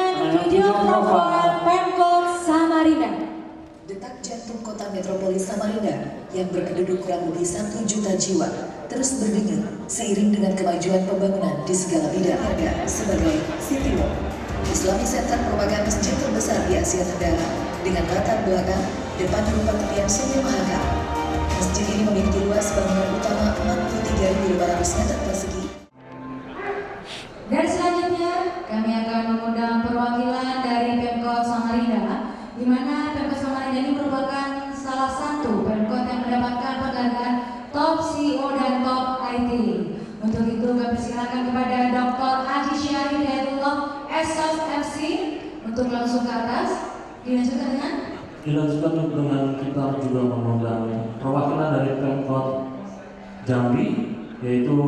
dengan video profile Pemkot Samarinda. Detak jantung kota metropolis Samarinda yang berpenduduk kurang lebih 1 juta jiwa terus berdenyut seiring dengan kemajuan pembangunan di segala bidang. Ada sebagai City Mall, Islamic Center merupakan masjid terbesar di Asia Tenggara dengan latar belakang depan berupa tepian Sungai Mahakam. Masjid ini memiliki luas bangunan utama 43.500 meter persegi. Dan selanjutnya kami akan mengundang perwakilan dari Pemkot Samarinda, di mana Pemkot Samarinda ini merupakan salah satu Pemkot yang mendapatkan penghargaan Top CEO dan Top IT. Untuk itu kami persilakan kepada Dr. Haji Syarif Hidayatullah SFFC untuk langsung ke atas. Dilanjutkan dengan kita juga mengundang perwakilan dari Pemkot Jambi, yaitu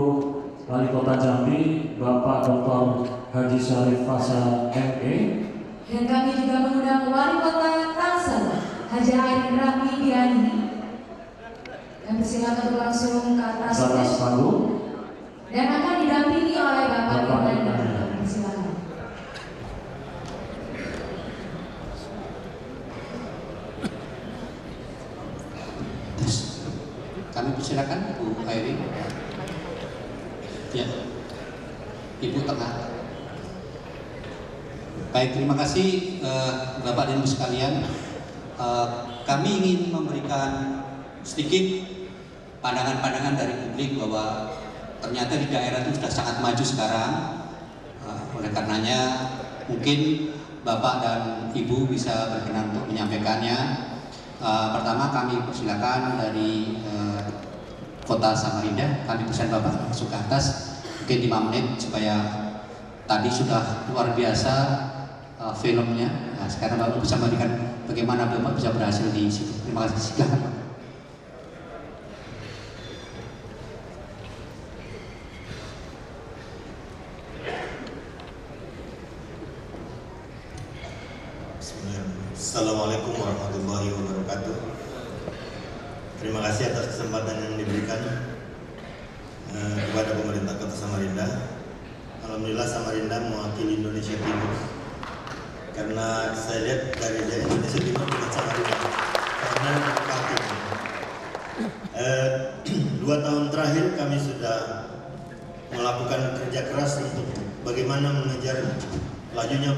Wali Kota Jambi Bapak Dr. Haji Syarif Fasa ME. Dan kami juga mengundang Wali Kota Tangsel Haji Airin Rahmidiani. Dan persilakan untuk langsung ke atas panggung. Dan akan didampingi oleh Bapak Ibrahim. Silakan. Kami persilakan Bu Airin. Ya, Ibu tengah. Baik, terima kasih Bapak dan Ibu sekalian. Kami ingin memberikan sedikit pandangan-pandangan dari publik bahwa ternyata di daerah itu sudah sangat maju sekarang. Oleh karenanya mungkin Bapak dan Ibu bisa berkenan untuk menyampaikannya. Pertama kami persilakan dari Kota Samarinda, kami pesan Bapak masuk ke atas mungkin 5 menit supaya tadi sudah luar biasa filmnya. Nah, sekarang Bapak bisa memberikan bagaimana Bapak bisa berhasil di situ. Terima kasih. Silakan. Assalamualaikum warahmatullahi wabarakatuh. Terima kasih atas kesempatan yang diberikan kepada pemerintah Kota Samarinda. Alhamdulillah Samarinda mewakili Indonesia Timur, karena saya lihat dari Indonesia Timur bukan Samarinda, karena Kaltim. 2 tahun terakhir kami sudah melakukan kerja keras untuk bagaimana mengejar lajunya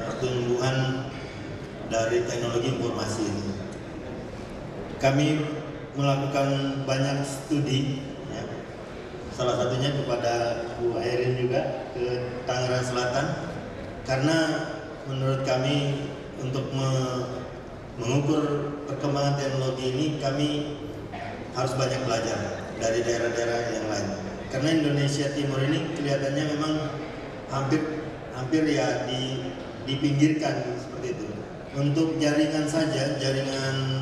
pertumbuhan dari teknologi informasi ini. Kami melakukan banyak studi, ya. Salah satunya kepada Bu Airin juga ke Tangerang Selatan, karena menurut kami untuk mengukur perkembangan teknologi ini kami harus banyak belajar dari daerah-daerah yang lain. Karena Indonesia Timur ini kelihatannya memang hampir ya dipinggirkan seperti itu. Untuk jaringan saja, jaringan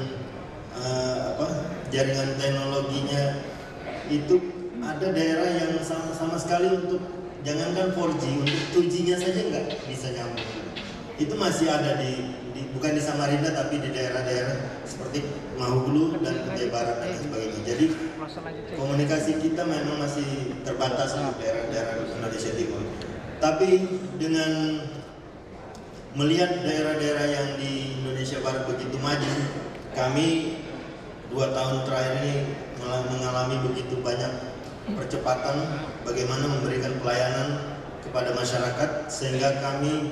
teknologinya itu ada daerah yang sama sekali untuk jangankan 4G, untuk 2G-nya saja nggak bisa nyambung. Itu masih ada bukan di Samarinda tapi di daerah-daerah seperti Mahuglu dan Kutai Barat dan sebagainya. Jadi komunikasi kita memang masih terbatas di daerah-daerah Indonesia Timur. Tapi dengan melihat daerah-daerah yang di Indonesia Barat begitu maju, kami 2 tahun terakhir ini mengalami begitu banyak percepatan bagaimana memberikan pelayanan kepada masyarakat, sehingga kami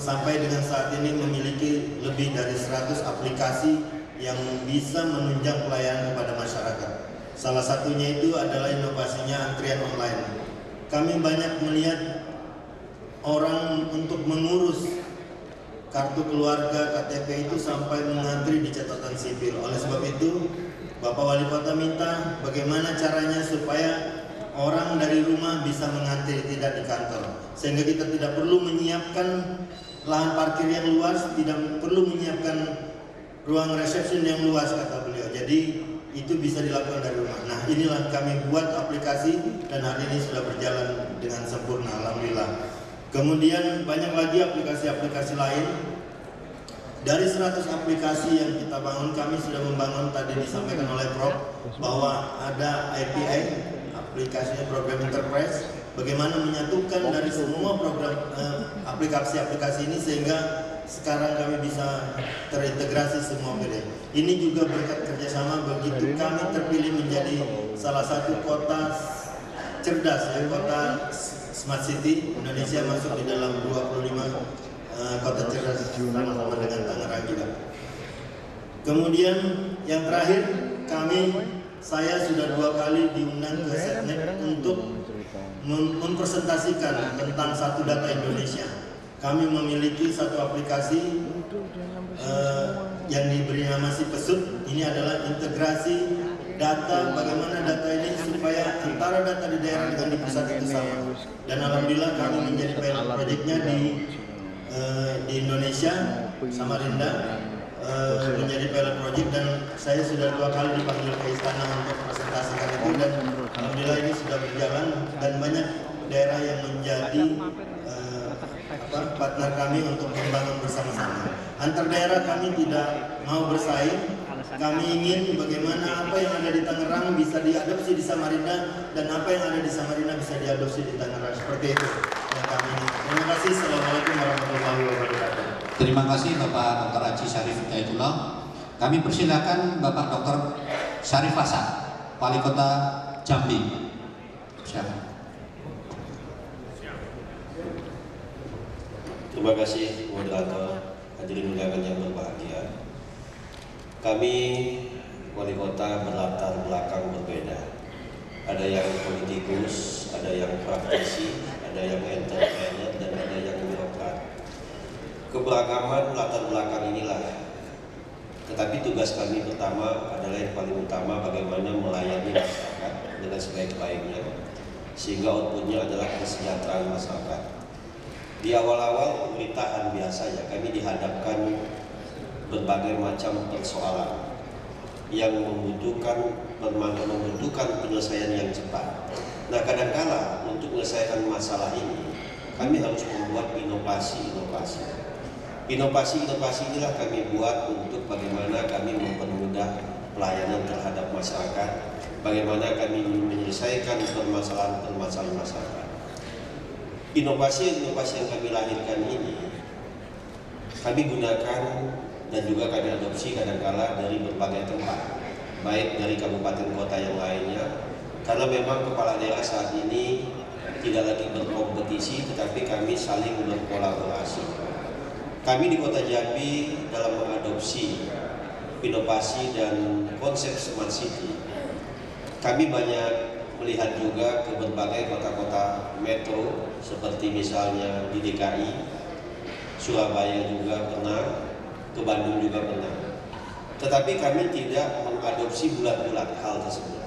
sampai dengan saat ini memiliki lebih dari 100 aplikasi yang bisa menunjang pelayanan kepada masyarakat. Salah satunya itu adalah inovasinya antrian online. Kami banyak melihat orang untuk mengurus kartu keluarga, KTP itu sampai mengantri di catatan sipil. Oleh sebab itu, Bapak Wali Kota minta bagaimana caranya supaya orang dari rumah bisa mengantri, tidak di kantor. Sehingga kita tidak perlu menyiapkan lahan parkir yang luas, tidak perlu menyiapkan ruang reception yang luas, kata beliau. Jadi itu bisa dilakukan dari rumah. Nah, inilah kami buat aplikasi dan hari ini sudah berjalan dengan sempurna, alhamdulillah. Kemudian banyak lagi aplikasi-aplikasi lain. Dari 100 aplikasi yang kita bangun, kami sudah membangun, tadi disampaikan oleh Prof, bahwa ada API, aplikasinya program enterprise, bagaimana menyatukan dari semua program aplikasi-aplikasi ini sehingga sekarang kami bisa terintegrasi semua PD. Ini juga berkat kerjasama begitu kami terpilih menjadi salah satu kota cerdas, ya, kota Smart City. Indonesia masuk di dalam 25 kota cerdas sama-sama dengan Tangerang juga. Kemudian yang terakhir, saya sudah 2 kali diundang ke Setnek untuk mempresentasikan tentang satu data Indonesia. Kami memiliki satu aplikasi yang diberi nama Sipesut. Ini adalah integrasi data, bagaimana data ini supaya antara data di daerah dengan di pusat itu sama. Dan alhamdulillah kami menjadi pilot projectnya di Indonesia, Samarinda, menjadi pilot project, dan saya sudah 2 kali dipanggil ke istana untuk presentasikan itu, dan alhamdulillah ini sudah berjalan dan banyak daerah yang menjadi partner kami untuk membangun bersama-sama. Antar daerah kami tidak mau bersaing. Kami ingin bagaimana apa yang ada di Tangerang bisa diadopsi di Samarinda, dan apa yang ada di Samarinda bisa diadopsi di Tangerang. Seperti itu yang kami ingin. Terima kasih. Assalamualaikum warahmatullahi wabarakatuh. Terima kasih Bapak Dr. Haji Syarif Hidayatullah. Kami persilakan Bapak Dr. Syarif Hasan, Wali Kota Jambi. Silakan. Terima kasih moderator, hadirin undangan yang berbahagia. Kami wali kota berlatar belakang berbeda. Ada yang politikus, ada yang praktisi, ada yang entrepreneur, dan ada yang birokrat. Keberagaman latar belakang inilah. Tetapi tugas kami pertama adalah yang paling utama, bagaimana melayani masyarakat dengan sebaik-baiknya, sehingga outputnya adalah kesejahteraan masyarakat. Di awal-awal pemerintahan biasanya kami dihadapkan berbagai macam persoalan yang membutuhkan penyelesaian yang cepat. Nah, kadangkala untuk menyelesaikan masalah ini kami harus membuat inovasi-inovasi. Inovasi-inovasi inilah kami buat untuk bagaimana kami mempermudah pelayanan terhadap masyarakat, bagaimana kami menyelesaikan permasalahan-permasalahan masyarakat. Inovasi-inovasi yang kami lahirkan ini kami gunakan dan juga kami adopsi kadangkala dari berbagai tempat, baik dari kabupaten kota yang lainnya, karena memang kepala daerah saat ini tidak lagi berkompetisi, tetapi kami saling berkolaborasi. Kami di Kota Jambi dalam mengadopsi inovasi dan konsep Smart City, kami banyak melihat juga ke berbagai kota-kota metro, seperti misalnya di DKI, Surabaya juga pernah, ke Bandung juga pernah. Tetapi kami tidak mengadopsi bulat-bulat hal tersebut,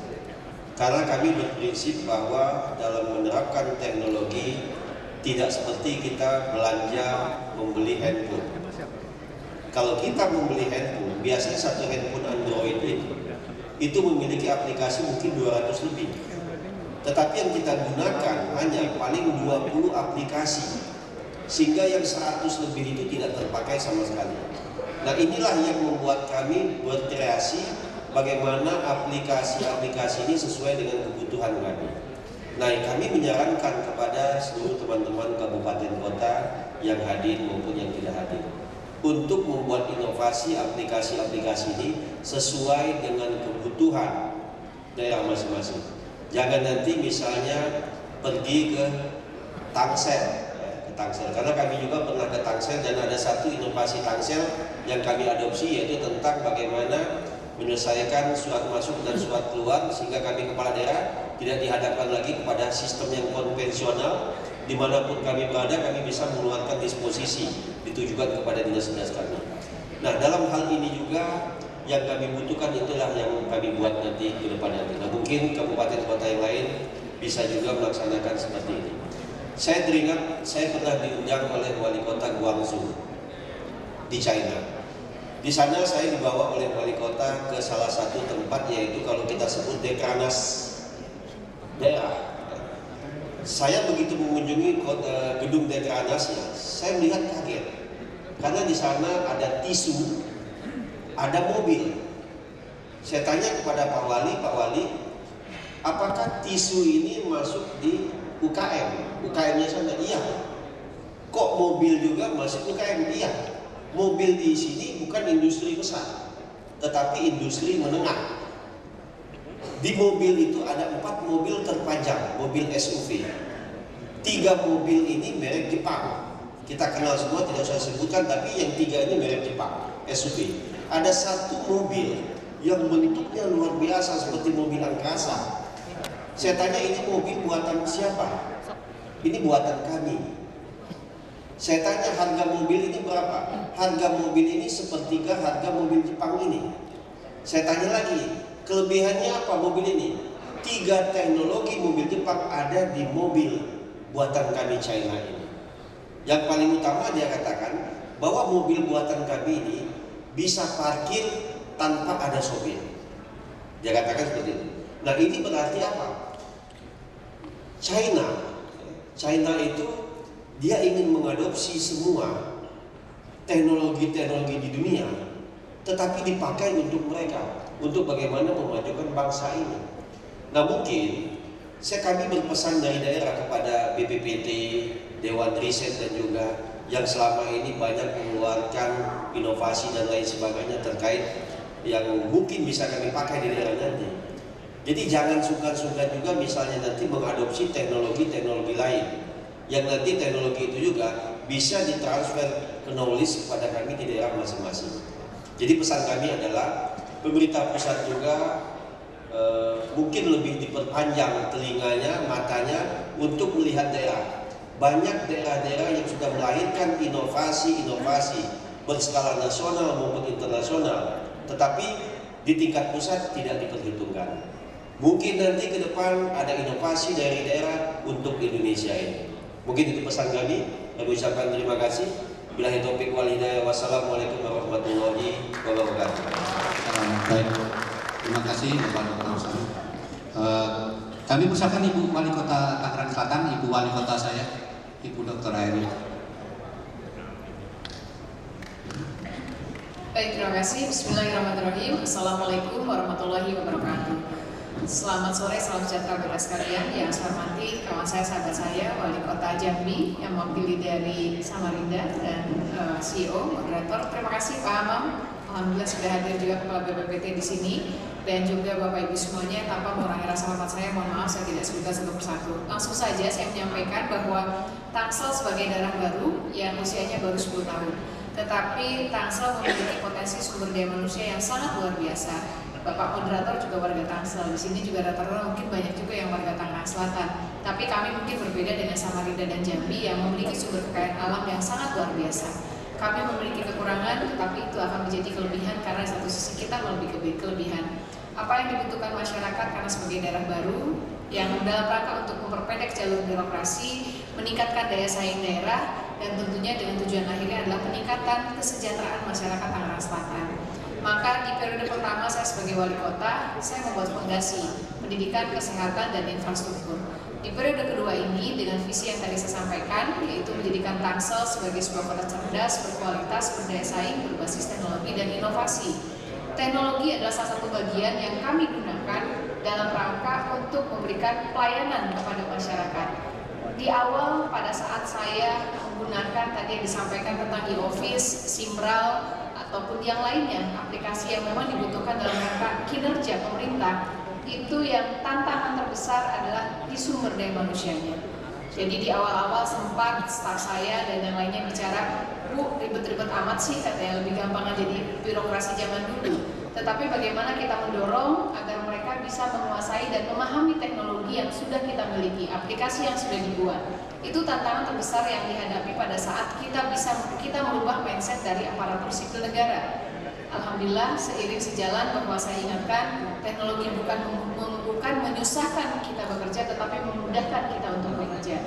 karena kami berprinsip bahwa dalam menerapkan teknologi tidak seperti kita belanja membeli handphone. Kalau kita membeli handphone, biasanya satu handphone Android itu memiliki aplikasi mungkin 200 lebih. Tetapi yang kita gunakan hanya paling 20 aplikasi, sehingga yang 100 lebih itu tidak terpakai sama sekali. Nah, inilah yang membuat kami berkreasi bagaimana aplikasi-aplikasi ini sesuai dengan kebutuhan kami. Nah, kami menyarankan kepada seluruh teman-teman kabupaten kota yang hadir maupun yang tidak hadir untuk membuat inovasi aplikasi-aplikasi ini sesuai dengan kebutuhan daerah masing-masing. Jangan nanti misalnya pergi ke Tangsel, karena kami juga pernah ke Tangsel dan ada satu inovasi Tangsel yang kami adopsi, yaitu tentang bagaimana menyelesaikan surat masuk dan surat keluar, sehingga kami kepala daerah tidak dihadapkan lagi kepada sistem yang konvensional. Dimanapun kami berada, kami bisa mengeluarkan disposisi ditujukan kepada dinas-dinas kami. Nah, dalam hal ini juga yang kami butuhkan itulah yang kami buat nanti ke depan nanti. Nah, mungkin kabupaten kota yang lain bisa juga melaksanakan seperti ini. Saya teringat, saya pernah diundang oleh wali kota Guangzhou di China. Di sana saya dibawa oleh wali kota ke salah satu tempat, yaitu kalau kita sebut Dekranas daerah. Saya begitu mengunjungi gedung Dekranasnya, saya melihat kaget karena di sana ada tisu, ada mobil. Saya tanya kepada Pak Wali, apakah tisu ini masuk di UKM? UKM-nya sana, iya. Kok Kok mobil juga masih UKM? Iya. Mobil di sini bukan industri besar, tetapi industri menengah. Di mobil itu ada 4 mobil terpajang, mobil SUV. 3 mobil ini merek Jepang. Kita kenal semua, tidak usah sebutkan, tapi yang 3 ini merek Jepang, SUV. Ada 1 mobil yang bentuknya luar biasa seperti mobil angkasa. Saya tanya, ini mobil buatan siapa? Ini buatan kami. Saya tanya, harga mobil ini berapa? Harga mobil ini sepertiga harga mobil Jepang ini. Saya tanya lagi, kelebihannya apa mobil ini? 3 teknologi mobil Jepang ada di mobil buatan kami China ini. Yang paling utama dia katakan bahwa mobil buatan kami ini bisa parkir tanpa ada sopir. Dia katakan seperti itu. Nah, ini berarti apa? China itu dia ingin mengadopsi semua teknologi-teknologi di dunia, tetapi dipakai untuk mereka, untuk bagaimana memajukan bangsa ini. Nah, mungkin kami berpesan dari daerah kepada BPPT, Dewan Riset, dan juga yang selama ini banyak mengeluarkan inovasi dan lain sebagainya terkait yang mungkin bisa kami pakai di daerah nanti. Jadi jangan sungkan-sungkan juga misalnya nanti mengadopsi teknologi-teknologi lain, yang nanti teknologi itu juga bisa ditransfer ke knowledge kepada kami di daerah masing-masing. Jadi pesan kami adalah pemerintah pusat juga mungkin lebih diperpanjang telinganya, matanya untuk melihat daerah. Banyak daerah-daerah yang sudah melahirkan inovasi-inovasi berskala nasional maupun internasional, tetapi di tingkat pusat tidak diperhitungkan. Mungkin nanti ke depan ada inovasi dari daerah untuk Indonesia ini. Mungkin itu pesan kami. Kami ucapkan terima kasih. Billahi taufiq wal hidayah. Wassalamualaikum warahmatullahi wabarakatuh. Baik, terima kasih Bapak Dr. Hasan. Kami persilakan Ibu Wali Kota Tangerang Selatan, Ibu Wali Kota saya, Ibu Dr. Airi. Baik, terima kasih. Bismillahirrahmanirrahim. Assalamualaikum warahmatullahi wabarakatuh. Selamat sore, salam sejahtera bagi sekalian. Yang saya hormati kawan saya, sahabat saya, Wali Kota Jambi yang mewakili dari Samarinda dan CEO, moderator. Terima kasih Pak Amam. Alhamdulillah sudah hadir juga Kepala BPPT di sini, dan juga Bapak Ibu semuanya. Tanpa mengurangi rasa hormat saya, mohon maaf saya tidak sebutkan satu persatu. Langsung saja saya menyampaikan bahwa Tangsel sebagai daerah baru yang usianya baru 10 tahun, tetapi Tangsel memiliki potensi sumber daya manusia yang sangat luar biasa. Bapak moderator juga warga Tangsel, di sini juga rata-rata mungkin banyak juga yang warga Tangerang Selatan. Tapi kami mungkin berbeda dengan Samarinda dan Jambi yang memiliki sumber kekayaan alam yang sangat luar biasa. Kami memiliki kekurangan, tetapi itu akan menjadi kelebihan karena di satu sisi kita memiliki kelebihan. Apa yang dibutuhkan masyarakat karena sebagai daerah baru yang dalam rangka untuk memperpendek jalur birokrasi, meningkatkan daya saing daerah, dan tentunya dengan tujuan akhirnya adalah peningkatan kesejahteraan masyarakat Tangerang Selatan. Maka di periode pertama saya sebagai wali kota, saya membuat fondasi pendidikan, kesehatan, dan infrastruktur. Di periode kedua ini dengan visi yang tadi saya sampaikan, yaitu menjadikan Tangsel sebagai sebuah kota cerdas, berkualitas, berdaya saing, berbasis teknologi dan inovasi. Teknologi adalah salah satu bagian yang kami gunakan dalam rangka untuk memberikan pelayanan kepada masyarakat. Di awal pada saat saya menggunakan tadi yang disampaikan tentang e-office, Simral, ataupun yang lainnya, aplikasi yang memang dibutuhkan dalam rangka kinerja pemerintah, itu yang tantangan terbesar adalah di sumber daya manusianya. Jadi di awal-awal sempat staf saya dan yang lainnya bicara, Bu, ribet-ribet amat sih katanya, lebih gampang aja di birokrasi zaman dulu. Tetapi bagaimana kita mendorong agar mereka bisa menguasai dan memahami teknologi yang sudah kita miliki, aplikasi yang sudah dibuat. Itu tantangan terbesar yang dihadapi pada saat kita merubah mindset dari aparatur sipil negara. Alhamdulillah seiring sejalan bahwa saya ingatkan teknologi bukan menyusahkan kita bekerja, tetapi memudahkan kita untuk bekerja.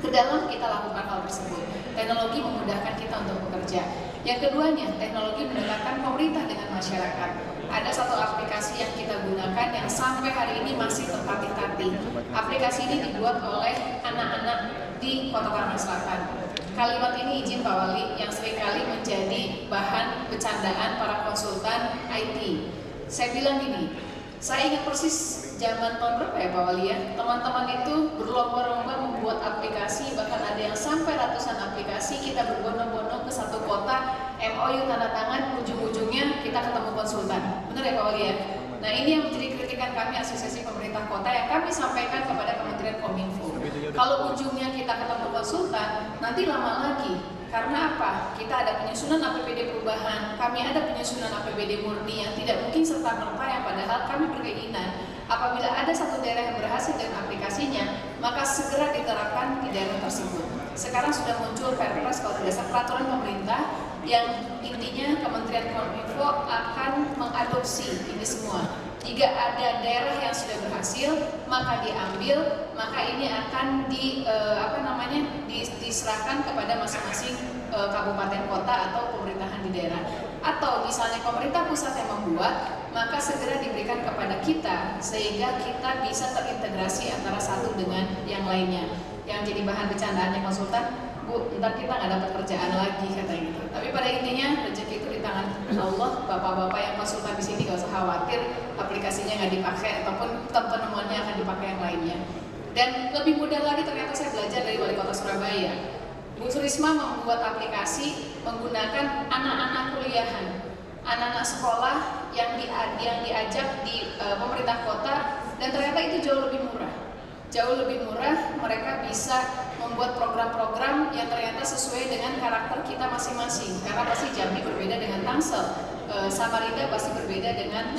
Kedalam kita lakukan hal tersebut. Teknologi memudahkan kita untuk bekerja. Yang keduanya, teknologi mendekatkan pemerintah dengan masyarakat. Ada satu aplikasi yang kita gunakan yang sampai hari ini masih tertatih-tatih. Aplikasi ini dibuat oleh anak-anak di Kota Tangerang Selatan. Kalimat ini izin Pak Wali yang seringkali menjadi bahan bercandaan para konsultan IT. Saya bilang gini, Saya ingat persis zaman tahun berapa ya Pak Wali ya, teman-teman itu berlomba-lomba membuat aplikasi, bahkan ada yang sampai ratusan aplikasi. Kita berbondong-bondong ke satu kota, MOU tanda tangan, ujung-ujungnya kita ketemu konsultan. Benar ya Pak Wali ya? Nah ini yang menjadi kritikan kami Asosiasi Pemerintah Kota yang kami sampaikan kepada Kementerian Kominfo. Kalau ujungnya kita ketemu konsultan, nanti lama lagi. Karena apa? Kita ada penyusunan APBD perubahan, kami ada penyusunan APBD murni yang tidak mungkin serta-merta, yang padahal kami berkeinginan apabila ada satu daerah yang berhasil dengan aplikasinya, maka segera diterapkan di daerah tersebut. Sekarang sudah muncul Perpres, kalau tidak salah, peraturan pemerintah yang intinya Kementerian Kominfo akan mengadopsi ini semua. Jika ada daerah yang sudah berhasil, maka diambil, maka ini akan diserahkan kepada masing-masing kabupaten kota atau pemerintahan di daerah. Atau misalnya pemerintah pusat yang membuat, maka segera diberikan kepada kita sehingga kita bisa terintegrasi antara satu dengan yang lainnya. Yang jadi bahan bercandaannya konsultan, Bu, ntar kita nggak dapat kerjaan lagi katanya gitu. Tapi pada intinya rezeki itu di tangan Allah. Bapak-bapak yang konsultan di sini nggak usah khawatir aplikasinya nggak dipakai ataupun penemuannya akan dipakai yang lainnya. Dan lebih mudah lagi ternyata saya belajar dari Wali Kota Surabaya. Bu Surisma membuat aplikasi menggunakan anak-anak kuliahan, anak-anak sekolah yang diajak di pemerintah kota, dan ternyata itu jauh lebih murah. Jauh lebih murah, mereka bisa membuat program-program yang ternyata sesuai dengan karakter kita masing-masing. Karena pasti Jambi berbeda dengan Tangsel, Samarinda pasti berbeda dengan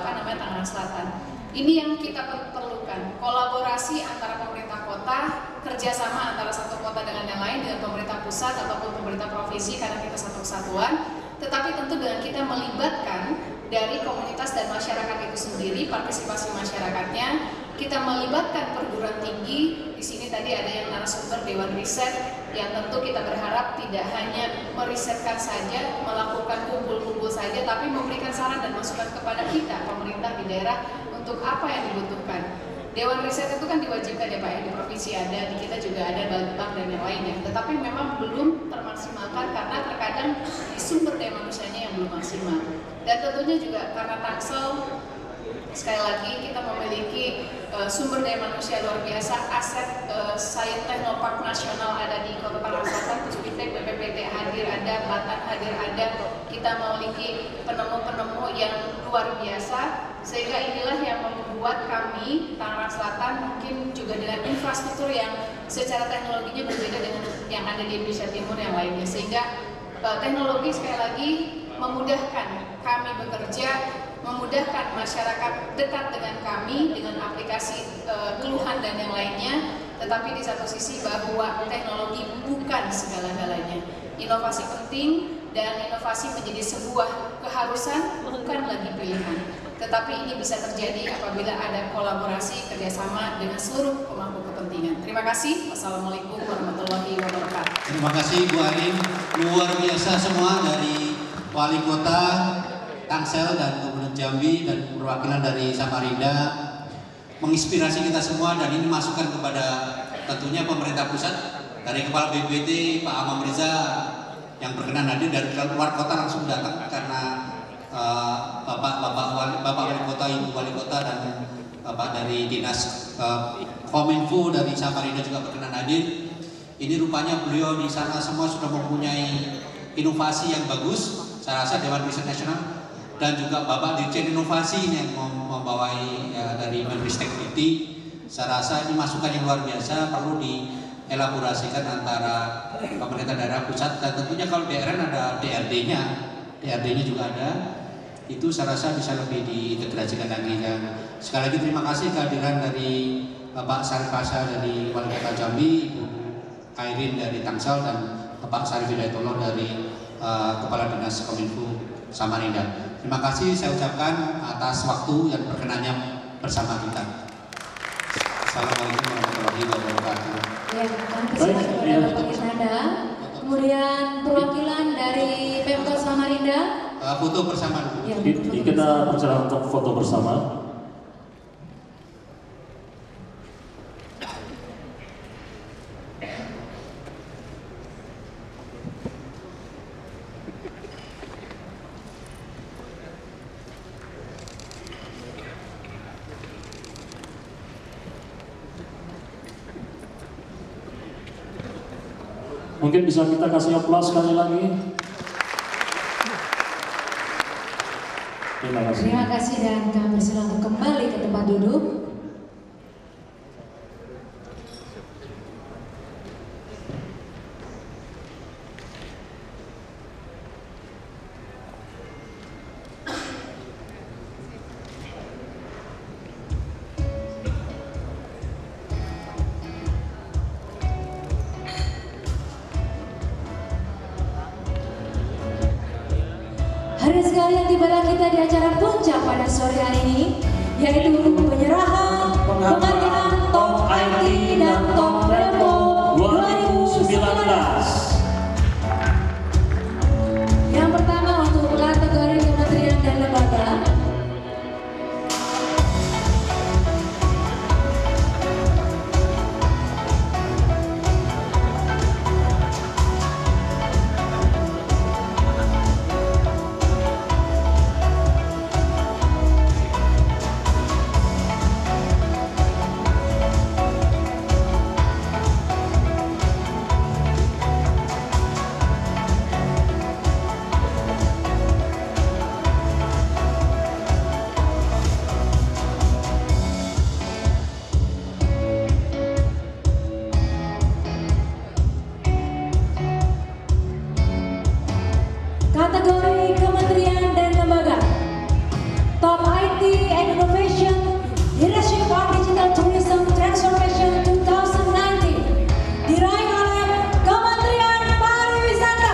Tangerang Selatan. Ini yang kita perlukan, kolaborasi antara pemerintah kota, kerjasama antara satu kota dengan yang lain, dengan pemerintah pusat ataupun pemerintah provinsi karena kita satu kesatuan. Tetapi tentu dengan kita melibatkan dari komunitas dan masyarakat itu sendiri, partisipasi masyarakatnya, kita melibatkan perguruan tinggi. Di sini tadi ada yang narasumber Dewan Riset yang tentu kita berharap tidak hanya merisetkan saja, melakukan kumpul-kumpul saja, tapi memberikan saran dan masukan kepada kita, pemerintah di daerah, untuk apa yang dibutuhkan. Dewan Riset itu kan diwajibkan ya Pak ya, di provinsi ada, di kita juga ada, Balitbank dan yang lainnya. Tetapi memang belum termaksimalkan karena terkadang di sumber daya manusianya yang belum maksimal. Dan tentunya juga karena Tangsel, sekali lagi kita memiliki sumber daya manusia luar biasa, aset Science Technopark Nasional ada di Kota Tangerang Selatan, Puspitek, BPPT hadir ada, Batan hadir ada, kita memiliki penemu-penemu yang luar biasa, sehingga inilah yang membuat kami Tangerang Selatan mungkin juga dengan infrastruktur yang secara teknologinya berbeda dengan yang ada di Indonesia Timur yang lainnya, sehingga teknologi sekali lagi memudahkan kami bekerja, memudahkan masyarakat dekat dengan kami dengan aplikasi keluhan dan yang lainnya. Tetapi di satu sisi bahwa teknologi bukan segala-galanya. Inovasi penting dan inovasi menjadi sebuah keharusan, bukan lagi pilihan. Tetapi ini bisa terjadi apabila ada kolaborasi kerjasama dengan seluruh pemangku kepentingan. Terima kasih. Wassalamualaikum warahmatullahi wabarakatuh. Terima kasih Bu Arin, luar biasa semua dari Wali Kota Tangsel dan Gubernur Jambi dan perwakilan dari Samarinda, menginspirasi kita semua, dan ini masukan kepada tentunya pemerintah pusat dari Kepala BPPT Pak Amam Riza yang berkenan hadir dari luar kota langsung datang karena Bapak Wali Kota, Ibu Wali Kota dan Bapak dari Dinas Kominfo dari Samarinda juga berkenan hadir. Ini rupanya beliau di sana semua sudah mempunyai inovasi yang bagus. Saya rasa Dewan Riset Nasional dan juga Bapak Dirjen Inovasi ini yang membawai dari Menristek IT. Saya rasa ini masukan yang luar biasa, perlu dielaborasikan antara pemerintah daerah pusat, dan tentunya kalau daerah ada DRD-nya juga ada. Itu saya rasa bisa lebih diintegrasikan lagi. Dan sekali lagi terima kasih kehadiran dari Bapak Syarif Fasha dari Wali Kota Jambi, Ibu Airin dari Tangsel, dan Bapak Syarif Hidayatullah dari Kepala Dinas Kominfo Samarinda. Terima kasih saya ucapkan atas waktu dan perkenannya bersama kita. Assalamualaikum warahmatullahi wabarakatuh. Ya, kami persilakan kepada Bapak Isnanda. Kemudian perwakilan dari Pemkot Samarinda. Foto bersama dulu. Ya, Kita persilakan untuk foto bersama. Mungkin bisa kita kasih aplaus sekali lagi. Terima kasih. Terima kasih dan kami persilakan untuk kembali ke tempat duduk. Hadirin sekalian, tibalah kita di acara puncak pada sore hari ini, yaitu penyerahan penghargaan Top IT dan Top Repo 2019. Yang pertama untuk kategori kementerian dan lembaga. Kategori kementerian dan lembaga. Top IT and Innovation Leadership on Digital Tourism Transformation 2019 diraih oleh Kementerian Pariwisata.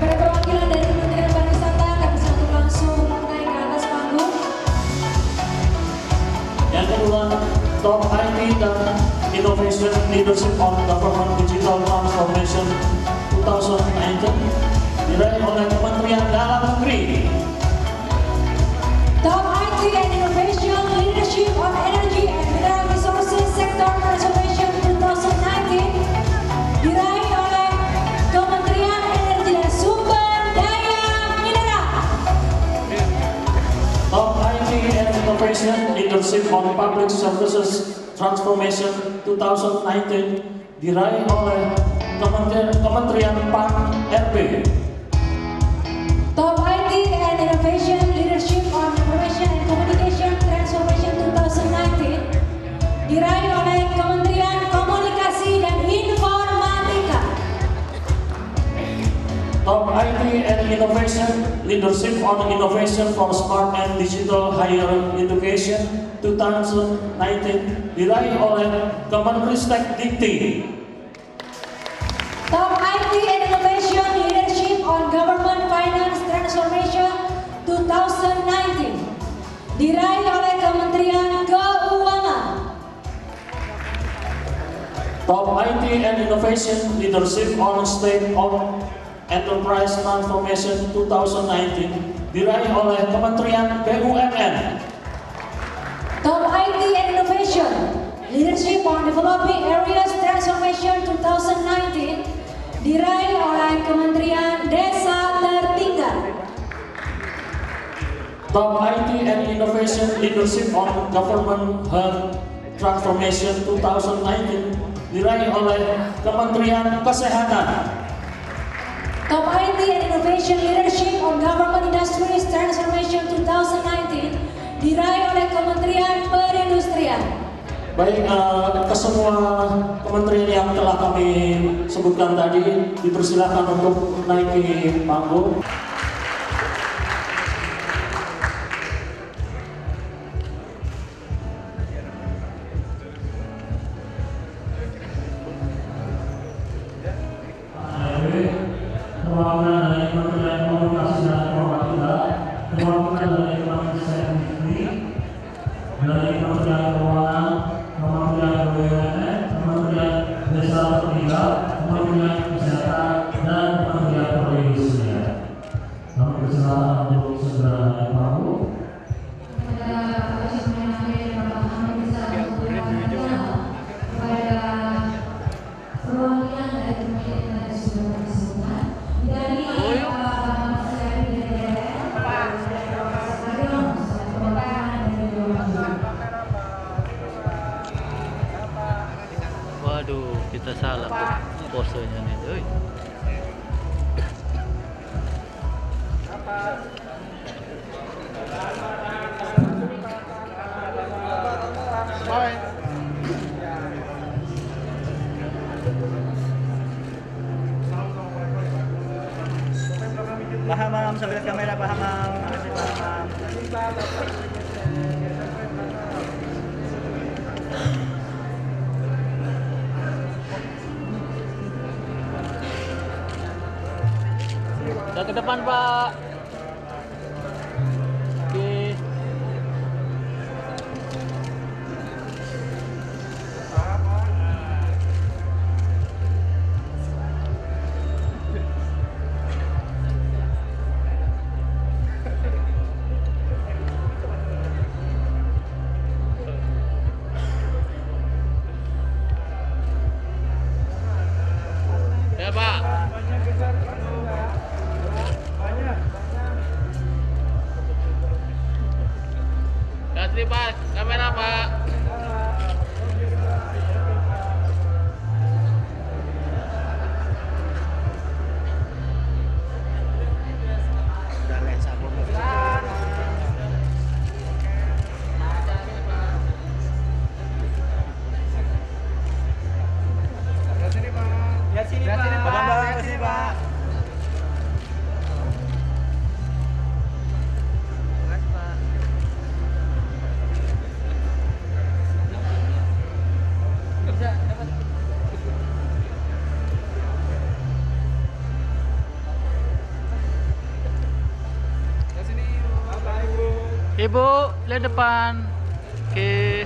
Pada perwakilan dari Kementerian Pariwisata, kami satu langsung naik ke atas panggung. Yang kedua, Top IT dan Innovation Leadership on Government Digital Transformation 2019 diraih oleh Kementerian Dalam Negeri. Top IT and Innovation Leadership on Energy and Mineral Resources Sector Transformation 2019 diraih oleh Kementerian Energi dan Sumber Daya Mineral. Top IT and Innovation Leadership on Public Services Transformation 2019 diraih oleh Kementerian PAN-RB. Top IT and Innovation Leadership on Information and Communication Transformation 2019 diraih oleh Kementerian Komunikasi dan Informatika. Top IT and Innovation Leadership on Innovation for Smart and Digital Higher Education 2019 diraih oleh Kemenristek Dikti. Top IT and Innovation Leadership on Government Finance Transformation 2019 diraih oleh Kementerian Keuangan. Top IT and Innovation Leadership on State-owned Enterprise Transformation 2019 diraih oleh Kementerian BUMN. Top IT and Innovation Leadership on Developing Areas Transformation 2019 diraih oleh Kementerian Desa Tertinggal. Top IT and Innovation Leadership on Government Health Transformation 2019 diraih oleh Kementerian Kesehatan. Top IT and Innovation Leadership on Government Industries Transformation 2019 diraih oleh Kementerian Perindustrian. Baik, ke semua kementerian yang telah kami sebutkan tadi dipersilakan untuk naiki panggung. Perwakilan dari Kementerian Komunikasi dan Informatika, perwakilan dari Kementerian Negeri, dari Kementerian Keuangan, Kementerian BUMN, Kementerian Desa Tertinggal, Kementerian Kesehatan, dan Kementerian Perindustrian. Kami persilakan untuk segera naik panggung. Waduh. kita salah posenya nih, euy. Paham, Mam, sambil lihat kamera, paham, Mam. Makasih, paham. Dan ke depan, Pak. Oke. Ya, Pak. Kasih, Pak, kamera, Pak. Udah lensa belum? Lihat sini, Pak. Abang bawa ke sini, Pak. Ibu, lihat depan. Oke.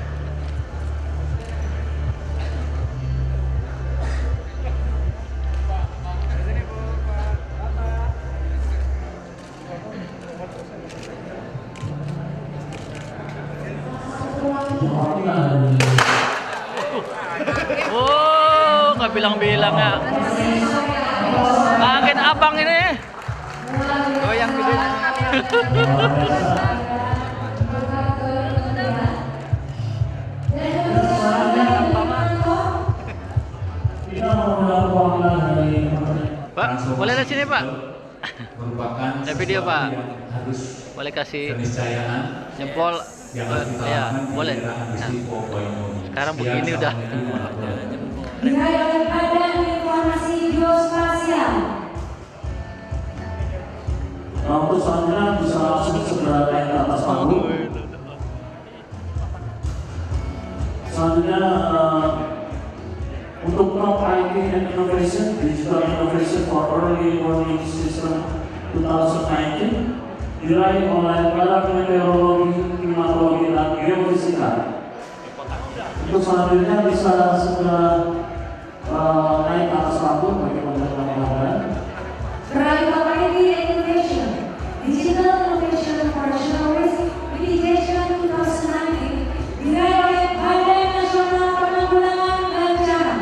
Oh, nggak bilang-bilang ya. Kaget abang ini. Oh, yang gede. Kita mengundang perwakilan dari Pak, boleh dari sini, Pak? Merupakan Ada video, sesuatu Pak. yang harus Boleh kasih keniscayaan jempol. yang harus kita Ya, lakukan di boleh. era industri 4.0 ini. Sekarang Sekian, begini udah. Assalamualaikum warahmatullahi wabarakatuh. Diraih oleh Badan Informasi Geospasial. untuk selanjutnya bisa langsung segera naik ke atas panggung. Selanjutnya untuk Top IT and Innovation, Digital Innovation for Early Warning System 2019 diraih oleh Badan Meteorologi, Klimatologi, dan Geofisika. Untuk selanjutnya bisa segera naik ke atas panggung bagi teman-teman yang ada. Diraih Top IT and Innovation, Digital Innovation for National Risk Mitigation 2019 diraih oleh Badan Nasional Penanggulangan Bencana.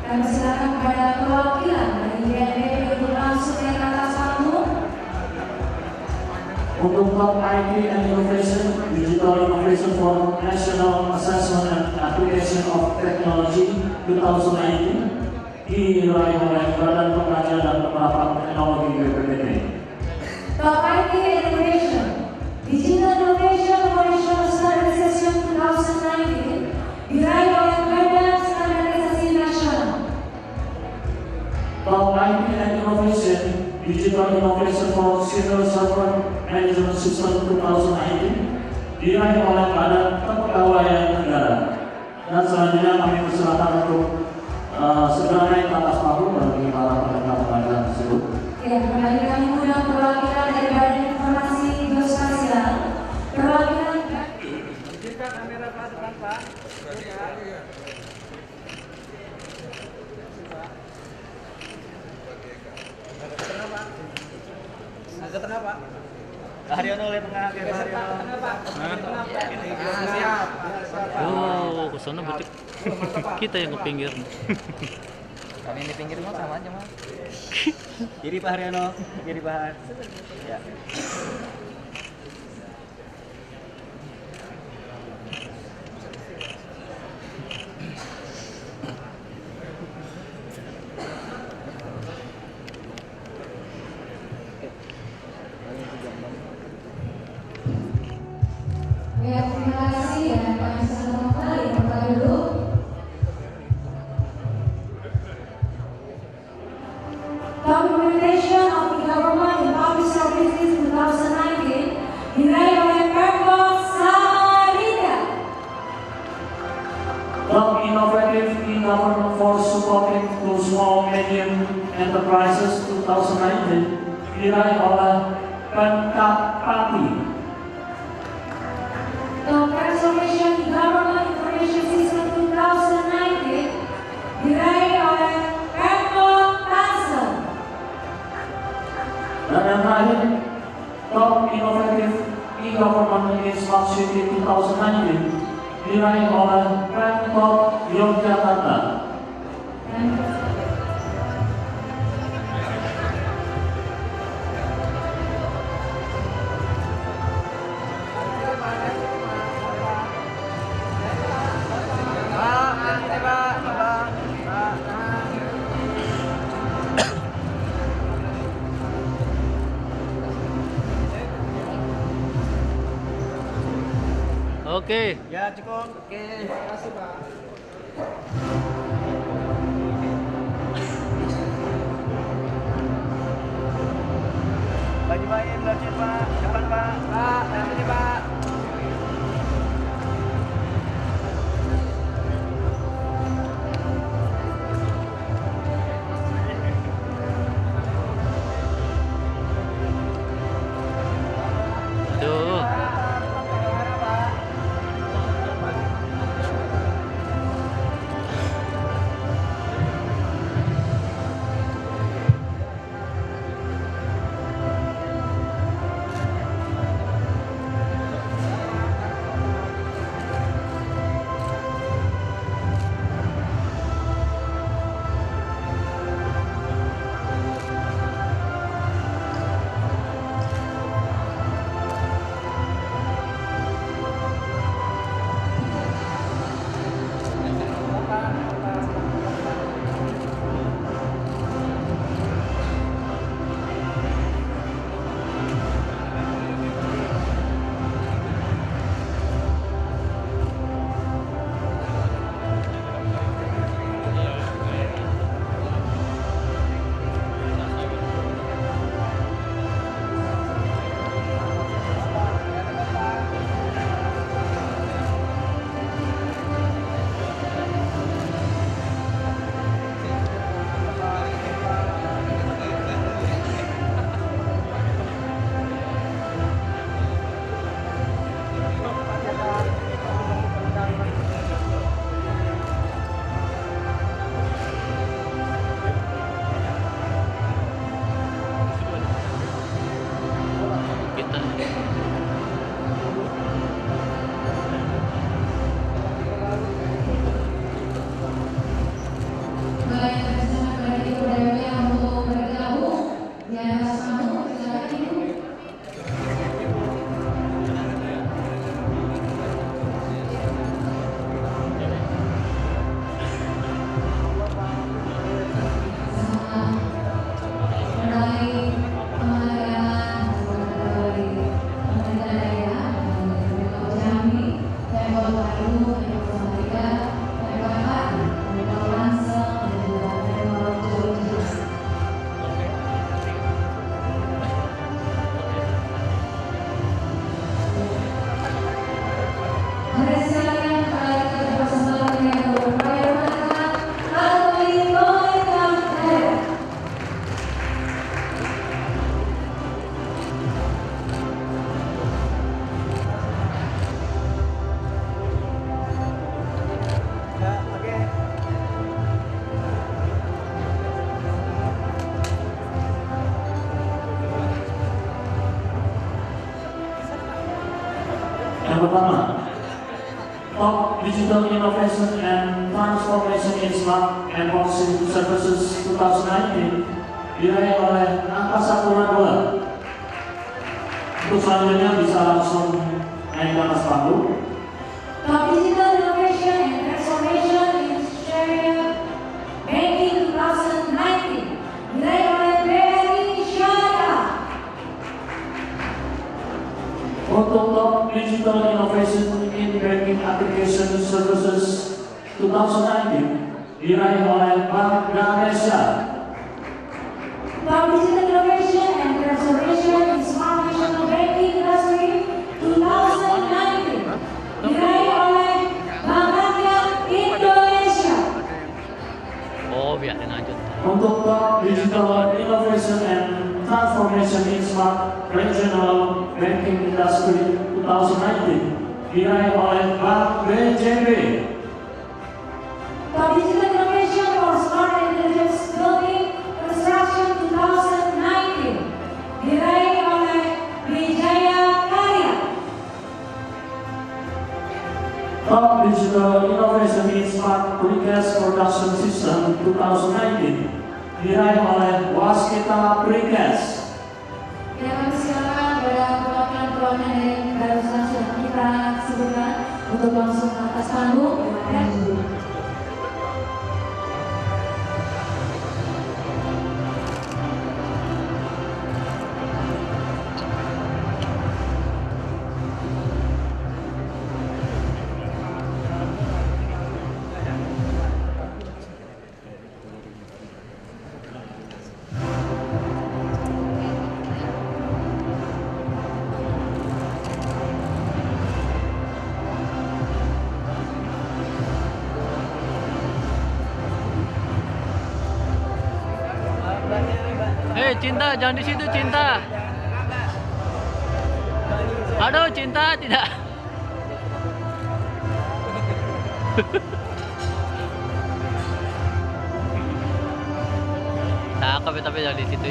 Kami silakan kepada perwakilan dari BNPB untuk langsung naik ke atas panggung. Untuk Top IT and Innovation, Digital Innovation for National Assessment and Application of Technology 2019 diraih oleh Badan Pengkajian dan Penerapan Teknologi BPPT. Top IT and Innovation, Digital Innovation for National Standardization 2019 diraih oleh Badan Standarisasi Nasional. Top IT and Innovation, Digital Innovation for Civil Servant Management System 2019 diraih oleh Badan Kepegawaian Negara. Dan selanjutnya kami persilakan untuk segera naik ke atas panggung bagi para pendengar tersebut. Ya, kembali kami undang perwakilan dari Badan Informasi Geospasial. Perwakilan Kamera, Pak, depan, Pak. Agak tengah, Pak. Haryono lihat tengah, Siap. Oh, ke sana berarti kita yang ke pinggir. Kami di pinggir mau sama aja, Mas. Kiri Pak Haryono, kiri Pak Har. Ya. Accreditation of the Government in Public Services 2019 diraih oleh Pemkot Samarinda. Top Innovative e-Government for Supporting to Small Medium Enterprises 2019 diraih oleh Pemkap Pati. Top Transformation in Government Information System 2019 diraih oleh Pemkot Tangsel. Dan yang terakhir, Top Innovative e-Government in Smart City 2019 diraih oleh Pemkot Yogyakarta. Oke. Ya cukup. Oke. Terima kasih Pak. Baju main, baju Pak. Depan Pak. Pak, nanti Pak. Aduh. Yang pertama, Top Digital Innovation and Transformation in Smart and Policy Services 2019 diraih oleh Angkasa Pura II. Untuk selanjutnya bisa langsung naik ke atas panggung. Top Digital Innovation and Transformation in Share Banking 2019 diraih oleh BRI Syariah. Untuk Top Digital Innovation in Banking Application Services 2019 diraih oleh Bank Ganesha. Top untuk Top Digital Innovation and Transformation in Smart Regional Banking Industry 2019 diraih oleh Bank BJB. Top Digital Innovation for Smart Intelligence Building Construction 2019 diraih oleh Wijaya Karya. Top Digital Innovation in Smart Precast Production System 2019 diraih oleh Waskita Precast. Ya, kami silakan pada perwakilan-perwakilan dari barusan sudah kita sebutkan untuk langsung ke atas panggung. Cinta, jangan di situ, Cinta. Aduh, Cinta, tidak. Cakep ya, tapi jangan di situ.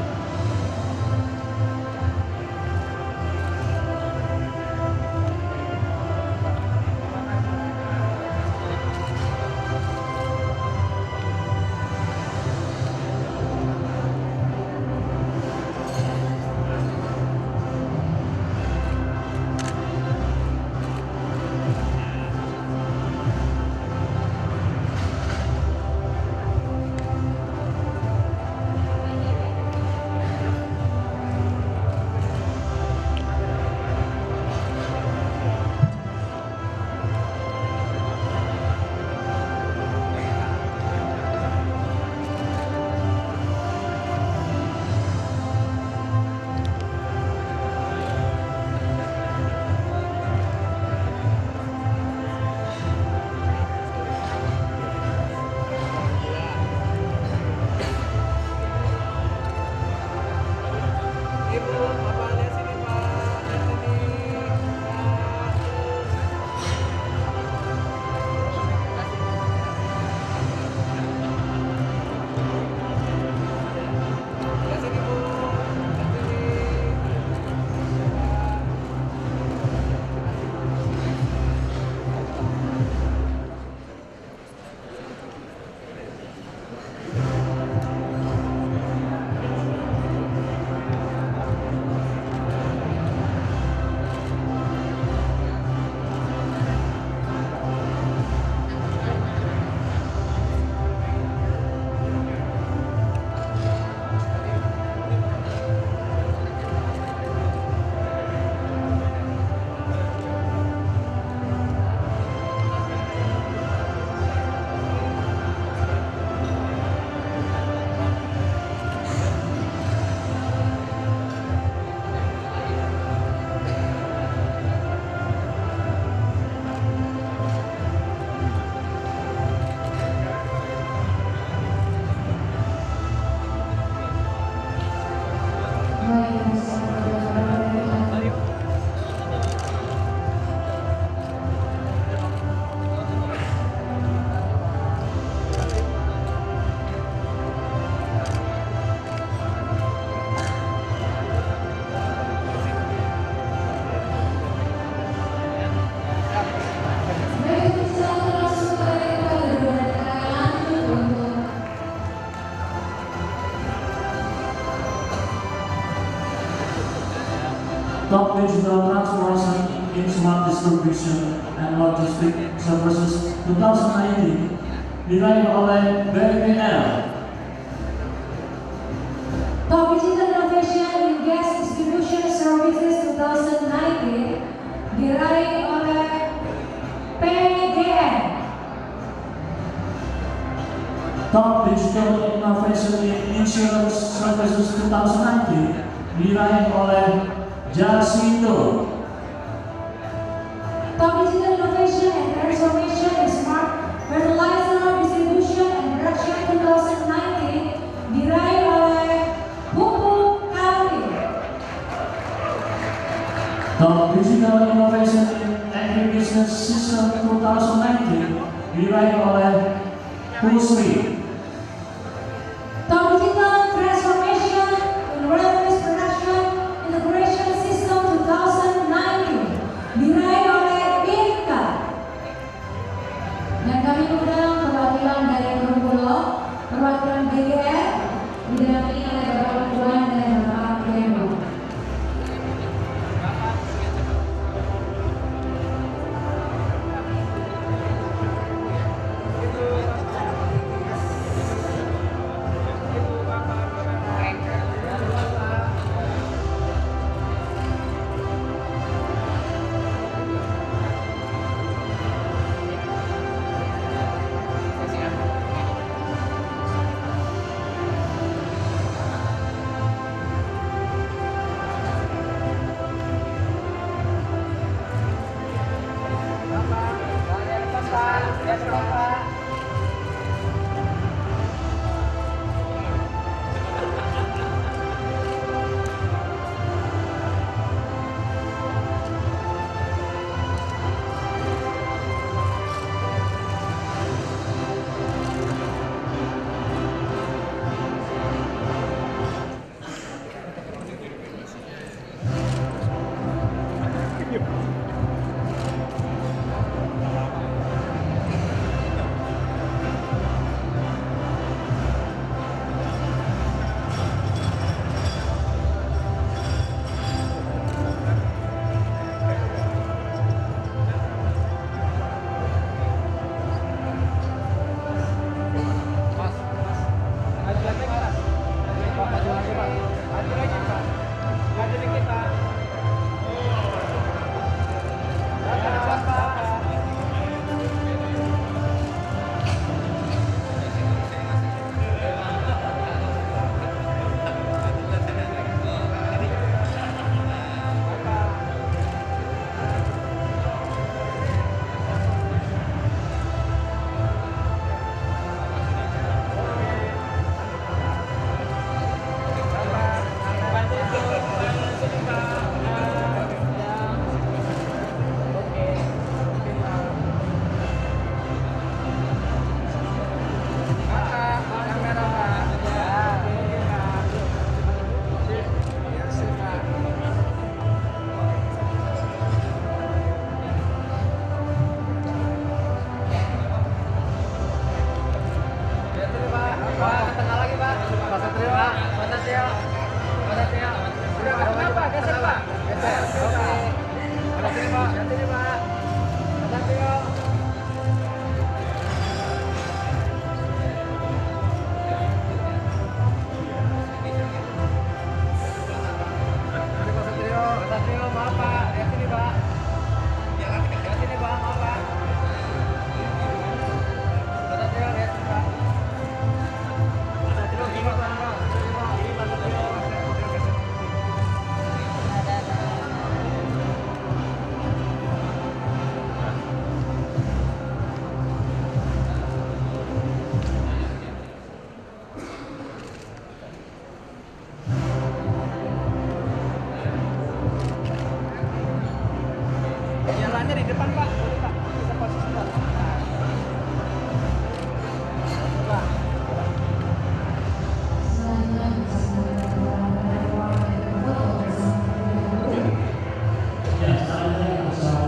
Top Digital Transformation in Smart Distribution and Logistic Services 2019 diraih oleh BPL. Top Digital Innovation in Gas Distribution Services 2019 diraih oleh PGN. Top Digital Innovation in Insurance Services 2019 diraih oleh Jasindo. Top Digital Innovation and Transformation in Smart Fertilizer Distribution and Production 2019 Top Digital Innovation in Agribusiness System 2019 diraih oleh Pusri. Top Digital Transformation in Readiness Production Integration System 2019 diraih oleh Inka. Dan kami undang perwakilan dari Perumbulok, perwakilan BGR, didampingi oleh Bapak Tuan dan Bapak Gendo.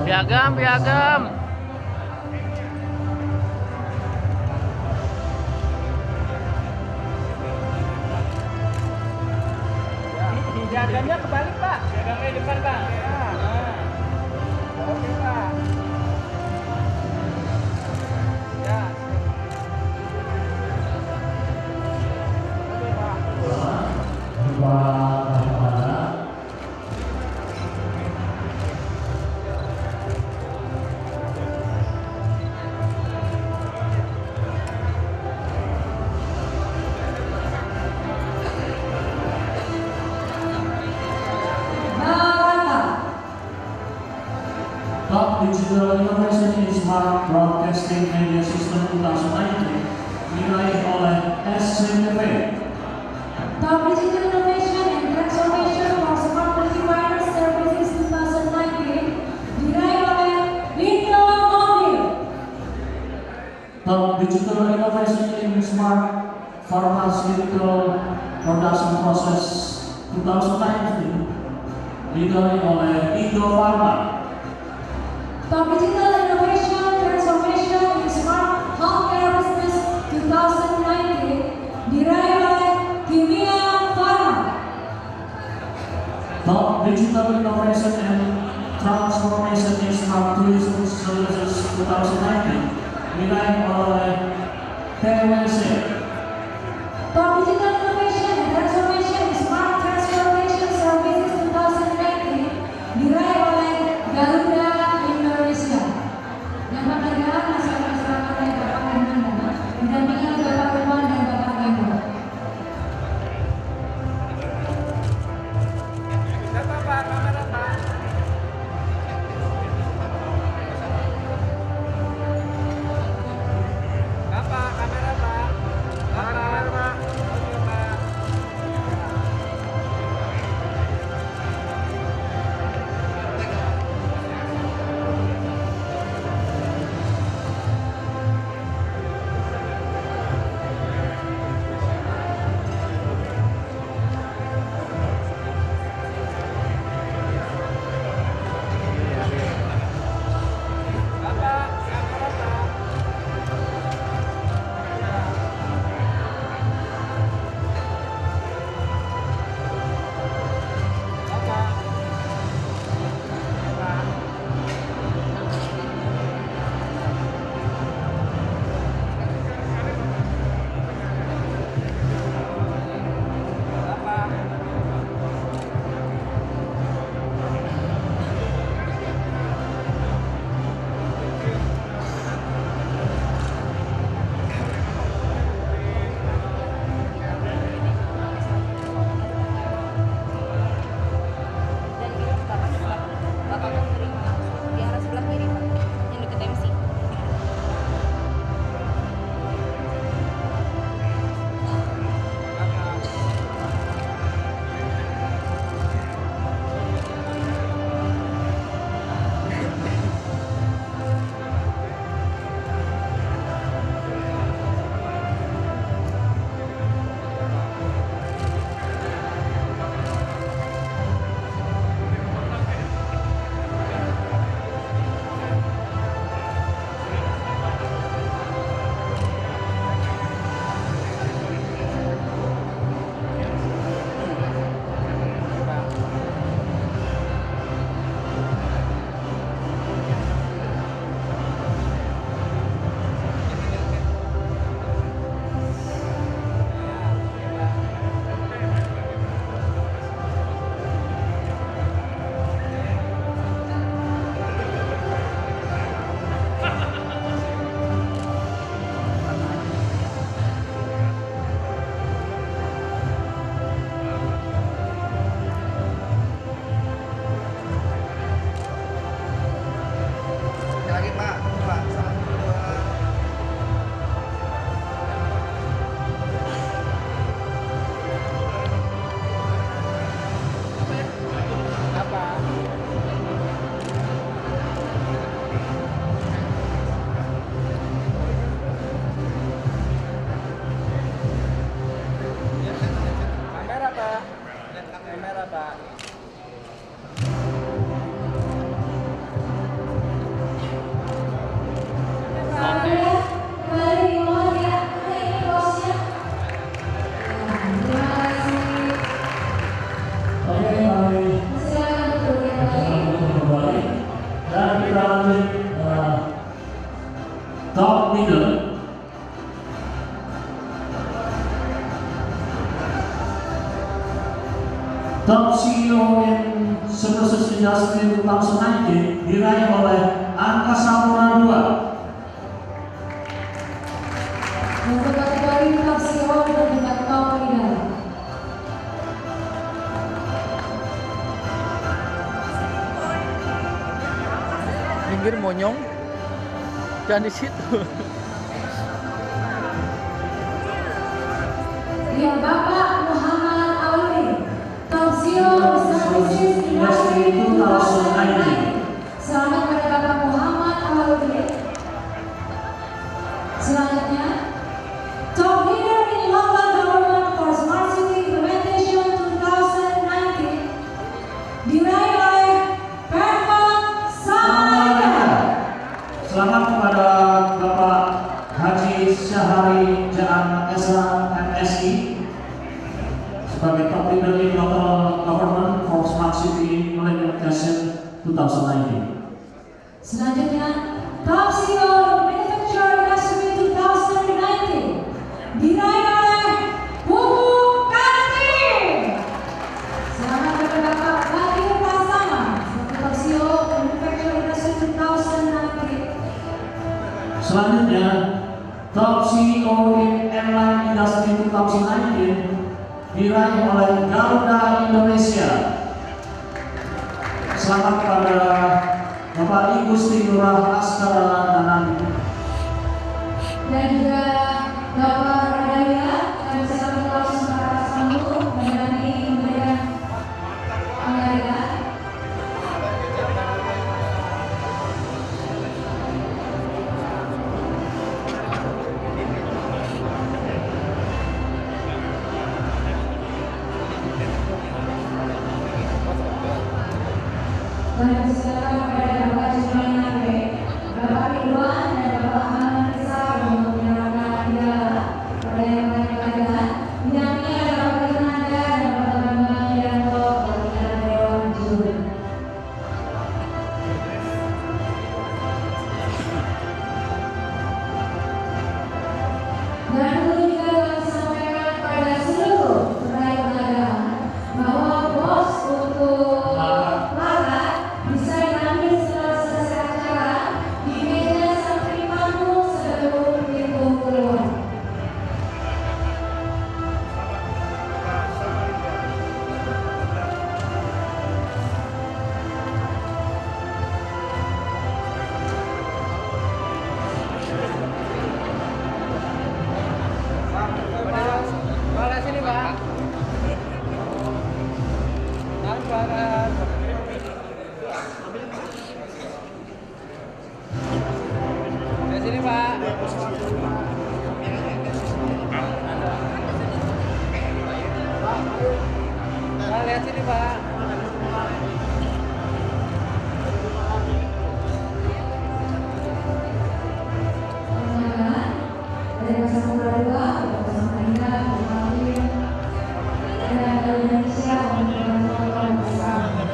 Piagam, piagam. Piagamnya kebalik, Pak. Piagamnya depan, Pak. Ya. Oke, Pak. Ya. Oke, Pak. Top Digital Innovation in Smart Broadcasting Media System 2019 diraih oleh SCTV. Top Digital Innovation and Transformation for Smart Multiwire Services 2019 Digital Innovation in Smart Pharmaceutical Production Process 2019 didalai oleh Indo Pharma. Top Digital Innovation Transformation in Smart Healthcare Business 2019 diraih oleh Kimia Pharma. Top Digital Innovation and Transformation in Smart Tourism Services 2019 diraih oleh TWC. Top Digital Innovation and Transformation in Smart Transportation Services 2019 diraih oleh Garuda Indonesia. Yang penghargaan masih akan diserahkan oleh Bapak Hernanda, didampingi oleh Bapak Irwan dan Bapak Gembong. Top leader. Top CEO in Services Industry 2019 diraih oleh Angkasa Pura II. Untuk kategori top CEO dan tingkat top leader. Minggir monyong. Jangan di situ. Ya, Bapak Muhammad Auli, top CEO Services Industry 2019. Selamat pada Bapak Muhammad Auli. Selanjutnya sebagai top leader in local government for Smart City Millennium Vision 2019. Selanjutnya, Top CEO Manufacturing Industry 2019 diraih oleh Bubu Karti. Selamat kepada Bapak Bayu Prasama sebagai Top CEO Manufacturing Industry 2019. Selanjutnya, Top CEO in Airline Industry 2019 diraih oleh Garuda Indonesia. Selamat kepada Bapak Igusti Ngurah Askara Danang. Dan juga Bapak Radaya yang bisa langsung ke arah sambung mengenai pemberian penghargaan. Dan silakan kepada Bapak Jumani Nabe, Bapak Ridwan dan Bapak Ahmad Risa untuk menyerahkan hadiah pada yang penghargaan. Bidangnya adalah Bapak Irnanda dan Bapak Bambang Yanto perwakilan Dewan Juri. Dan tentu juga kami sampaikan kepada seluruh peraih penghargaan bahwa bos untuk laga bisa diambil setelah selesai acara di meja samping panggung sebelum pintu keluar. Balas sini, Pak. Balas. Di sini, Pak. Pak, lihat sini, Pak. Penghargaan dari Pasangan Dua, Pasangan Indah, Pasangan dan Indonesia untuk menonton bersama.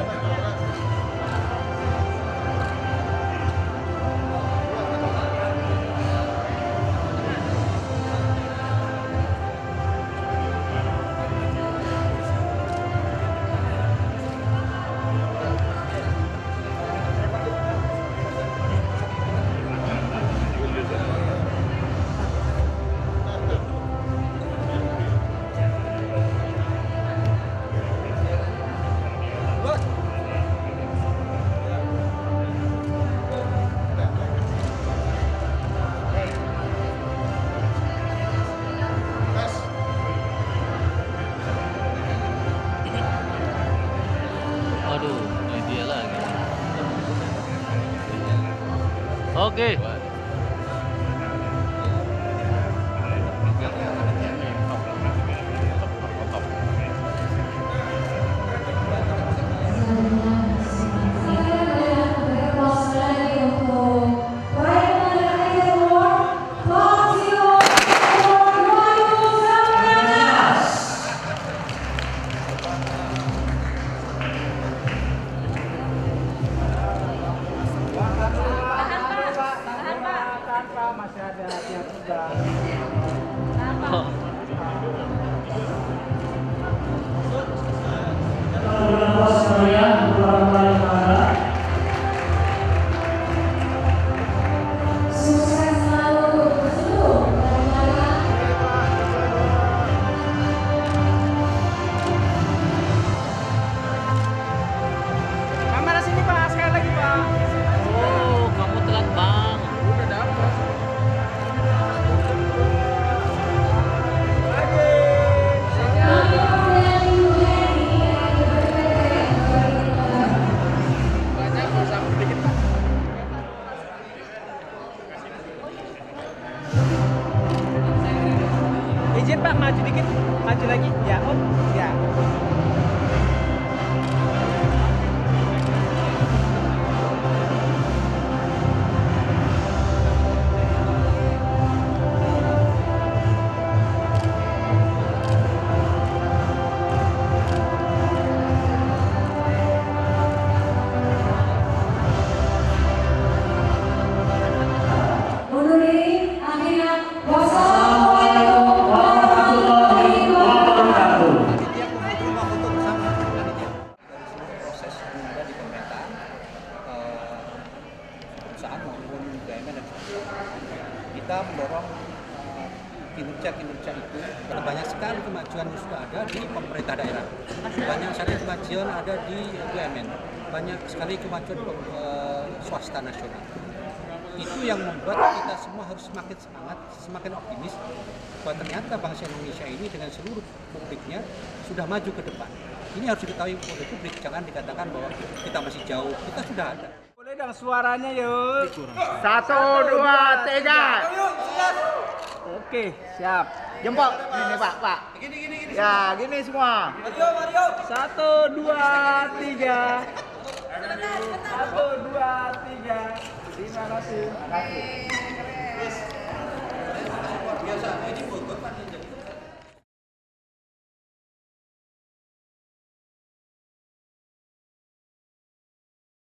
Aduh, ini dia lagi. Oke. Tahan, Pak. pemerintah daerah. Banyak sekali kemajuan ada di BUMN, banyak sekali kemajuan swasta nasional. Itu yang membuat kita semua harus semakin semangat, semakin optimis bahwa ternyata bangsa Indonesia ini dengan seluruh publiknya sudah maju ke depan. Ini harus diketahui oleh publik, jangan dikatakan bahwa kita masih jauh, kita sudah ada. Boleh dong suaranya yuk. 1, 2, 3. Oke, siap. Jempol. Ini Pak. Gini. Ya, gini semua. 1, 2, 3. 1, 2, 3. Terima kasih.